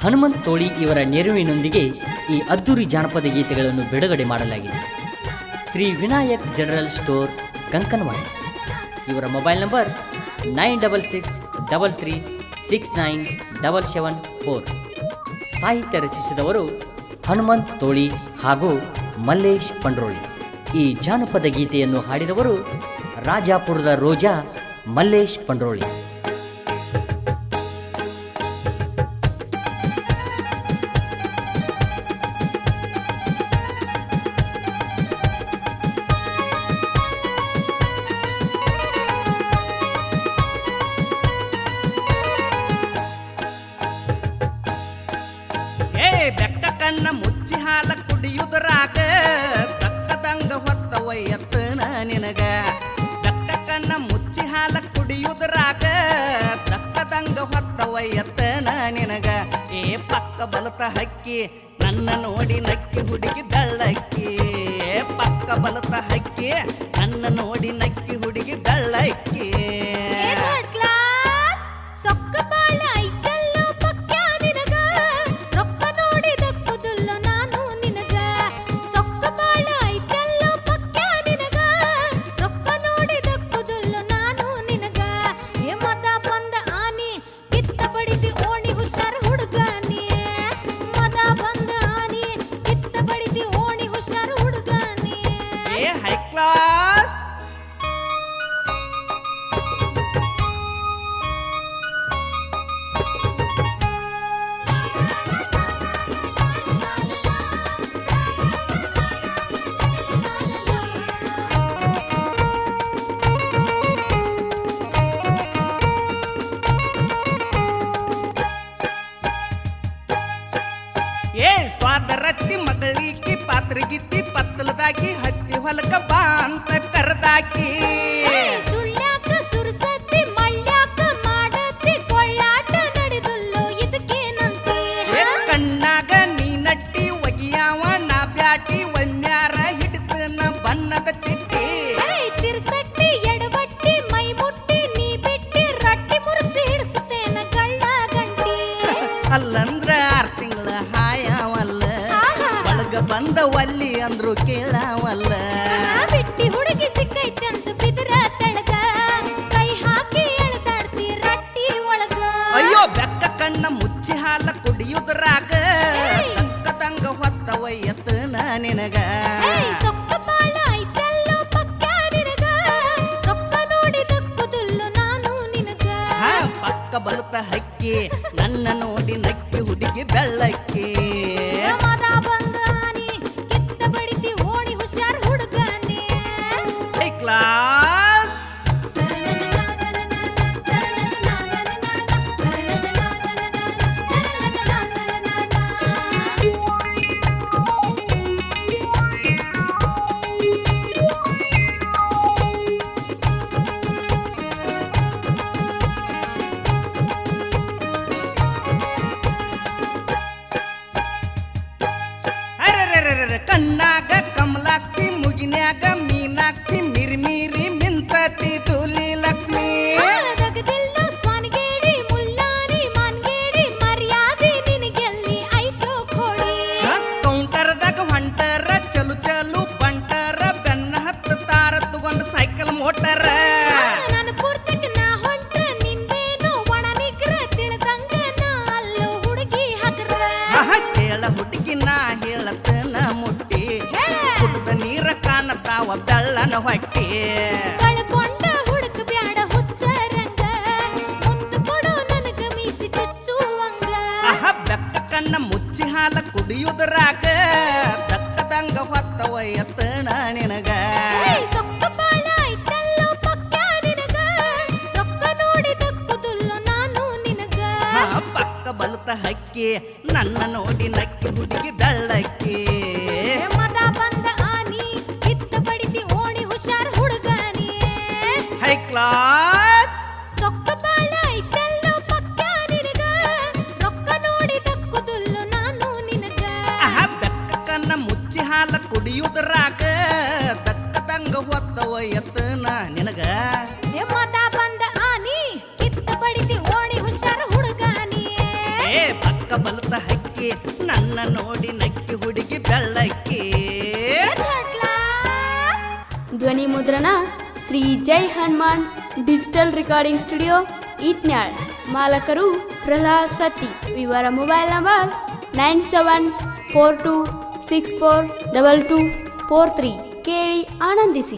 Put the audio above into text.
ಹನುಮಂತ್ ತೋಳಿ ಇವರ ನೆರವಿನೊಂದಿಗೆ ಈ ಅದ್ದೂರಿ ಜಾನಪದ ಗೀತೆಗಳನ್ನು ಬಿಡುಗಡೆ ಮಾಡಲಾಗಿದೆ. Shri Vinayak general store, Kankanwadi. ಇವರ ಮೊಬೈಲ್ ನಂಬರ್ 9663369774. ಸಾಹಿತ್ಯ ರಚಿಸಿದವರು ಹನುಮಂತ್ ತೋಳಿ ಹಾಗೂ ಮಲ್ಲೇಶ್ ಪಂಡ್ರೋಳಿ. ಈ ಜಾನಪದ ಗೀತೆಯನ್ನು ಹಾಡಿದವರು ರಾಜಾಪುರದ ರೋಜಾ ಮಲ್ಲೇಶ್ ಪಂಡ್ರೋಳಿ. ಬೆಕ್ಕ ಕಣ್ಣ ಮುಚ್ಚಿ ಹಾಲ ಕುಡಿಯುವುದರಾಗ ತಕ್ಕದಂಗ ಹೊತ್ತ ವಯ್ಯತ್ತನ ನಿನಗ. ಬೆಕ್ಕ ಕಣ್ಣ ಮುಚ್ಚಿ ಹಾಲ ಕುಡಿಯುವುದರಾಗ ತಕ್ಕದಂಗ ಹೊತ್ತ ವಯ್ಯತ್ತನ ನಿನಗ. ಪಕ್ಕ ಬಲತ ಹಕ್ಕಿ ನನ್ನ ನೋಡಿ ನಕ್ಕಿ ಹುಡುಗಿ ಬೆಳ್ಳಕ್ಕಿ. ಪಕ್ಕ ಬಲತ ಹಕ್ಕಿ ನನ್ನ ನೋಡಿ ನಕ್ಕಿ ಹುಡುಗಿ ಬೆಳ್ಳಕ್ಕಿ. ಸ್ವಾದರತ್ತಿ ಮಗಳಿಕಿ ಪಾತ್ರಗಿತ್ತಿ ಪತ್ತಲದಾಕಿ ಹತ್ತಿ ಹೊಲಕ ಬಾ ಅಂತ ಕರೆದಾಕಿ. ಸುಳ್ಳ್ಯಾಕ ಸುರಸತ್ತಿ ಮಳ್ಳ್ಯಾಕ ಮಾಡತ್ತಿ ಕೊಳ್ಳಾಟ ನಡೆದುಲ್ಲೋ ಇದಕ್ಕೇನಂತೆ. ಕಣ್ಣಾಗ ನೀ ನಟ್ಟಿ ಒಗಿಯಾವ ನಾ ಬ್ಯಾಟಿ ಒಮ್ಮ್ಯಾರ ಹಿಡಿತನ ಬಣ್ಣದ ಚಿಟ್ಟಿ. ತಿರ್ಸಟ್ಟಿ ಎಡಬಟ್ಟಿ ಮೈ ಮುಟ್ಟಿ ನೀ ಬಿಟ್ಟಿ ರಟ್ಟಿ ಮುರಿಸಿ ಹಿಡಿಸುತ್ತೇನ ಗಳ್ಳ ಗಂಟಿ. ಅಲ್ಲಂದ್ರ 6 ತಿಂಗಳ ಹಾಯವಲ್ಲ, ಒಳಗ ಬಂದ ಒಲ್ಲಿ ಅಂದ್ರು ಕೇಳವಲ್ಲ. ಬಿಟ್ಟಿ ಹುಡುಗಿ ಸಿಕ್ಕೈತೆ ಅಂತ ಬಿದ್ರ ತೆಳಗ ಕೈ ಹಾಕಿ ಎಳ್ದಾಡ್ತಿ ರಟ್ಟಿ ಒಳಗ. ಅಯ್ಯೋ ಬೆಕ್ಕ ಕಣ್ಣ ಮುಚ್ಚಿ ಹಾಲ ಕುಡಿಯುವುದರಾಗ ತಕ್ಕದಂಗ ಹೊತ್ತ ವಯ್ಯತ್ತನ ನಿನಗ. ಸೊಕ್ಕ ಬಾಳ ಐತಲ್ಲೋ ಪಕ್ಕ ನಿನಗ, ರೊಕ್ಕ ನೋಡಿ ದಕ್ಕುದುಲ್ಲೋ ನಾನು ನಿನಗ. ಪಕ್ಕ ಬಲತ ಹಕ್ಕಿ ನನ್ನ ನೋಡಿ ನಕ್ಕಿ ಹುಡುಗಿ ಬೆಳ್ಳಕ್ಕಿ. ಮದ ಬಂದ ಆನಿ ಕಿತ್ತ ಬಡಿತಿ ಓಣಿ ಹುಷಾರ್ ಹುಡುಗನೇ. ಹೈ ಕ್ಲಾಸ್ ಕಣ್ಣಾಗ ಕಮಲಾಕ್ಷಿ ಮುಗಿನ್ಯಾಗ ಮೀನಾಕ್ಷಿ ಮಿರಿಮಿರಿ ಮಿಂತತಿ ತುಲಿ ಲಕ್ಷ್ಮಿ. ದಗದಿಲ್ಲ ಸ್ವಾನಿಗೇಡಿ ಮುಲ್ಲಾರಿ ಮಾನ್ಗೇಡಿ ಮರ್ಯಾದೆ ನಿನಗೆಲ್ಲಿ ಐತೋ ಕೋಡಿ. ಕೌಂಟರ್ದಾಗ ಹೊಂಟರ ಚಲು ಚಲು ಬಂಟರ ಬೆನ್ನ ಹತ್ತಾರ ತಗೊಂಡು ಸೈಕಲ್ ಮೋಟರ. ನನ್ನ ಪೂರ್ತಕ್ಕೆ ನಾ ಹೊಂಟ ನಿಂದೇನೋ ಒಣ ನಿಗ್ರ ತಿಳಿದಂಗ ನಾ ಅಲ್ಲೋ ಹುಡುಗಿ ಹಗ್ರ. ಕೇಳ ಹುಡುಗಿ ನಾ ಹೇಳತನ ಮುಟ್ಟಿ ಕುಡ್ದ ನೀರ ಕಾಣತಾವ ಬೆಳ್ಳನ ಹೊಟ್ಟಿ. ಕಳ್ಕೊಂಡ ಹುಡುಕ ಬ್ಯಾಡ ಹುಚ್ಚರಂಗ ಮುತ್ತು ಕೊಡೋ ನನಗ ಮೀಸಿ ಚುಚ್ಚುವಂಗ. ಬೆಕ್ಕ ಕಣ್ಣ ಮುಚ್ಚಿ ಹಾಲ ಕುಡಿಯುವುದರಾಗ ತಕ್ಕದಂಗ ಹೊತ್ತ ವಯ್ಯತ್ತನ ನಿನಗ. ಸೊಕ್ಕ ಬಾಳ ಐತಲ್ಲೋ ಪಕ್ಕ ನಿನಗ, ರೊಕ್ಕ ನೋಡಿ ದಕ್ಕುದುಲ್ಲೋ ನಾನು ನಿನಗ. ಪಕ್ಕ ಬಲತ ಹಕ್ಕಿ ನನ್ನ ನೋಡಿ ನಕ್ಕಿ ಹುಡುಗಿ ಬೆಳ್ಳಕ್ಕಿ. ಮದ ಬಂದ ಆನಿ ಕಿತ್ತ ಬಡಿತಿ ಓಣಿ ಹುಷಾರ್ ಹುಡುಗನೇ. ಹೈ ಕ್ಲಾಸ್ ಸೊಕ್ಕ ಬಾಳ ಐತಲ್ಲೋ ಪಕ್ಕ ನಿನಗ, ರೊಕ್ಕ ನೋಡಿ ದಕ್ಕುದುಲ್ಲೋ ನಾನು ನಿನಗ. ಬೆಕ್ಕ ಕಣ್ಣ ಮುಚ್ಚಿ ಹಾಲ ಕುಡಿಯುವುದರಾಗ ತಕ್ಕದಂಗ ಹೊತ್ತ ವಯ್ಯತ್ತನ ನಿನಗ. ಮದ ಬಂದ ಆನಿ ಕಿತ್ತ ಬಡಿತಿ ಓಣಿ ಹುಷಾರ್ ಹುಡುಗನೇ. ಪಕ್ಕ ಬಲತ ಬಲತ ಹಕ್ಕಿ ನನ್ನ ನೋಡಿ ನಕ್ಕಿ ಹುಡುಗಿ ಬೆಳ್ಳಕ್ಕಿ. ಧ್ವನಿ ಮುದ್ರಣ Shri Jai Hanuman digital recording studio Itnal. ಮಾಲಕರು ಪ್ರಹ್ಲಾದ್ ಸತಿ. ವಿವರ ಮೊಬೈಲ್ ನಂಬರ್ 9742642243. ಕೇಳಿ ಆನಂದಿಸಿ.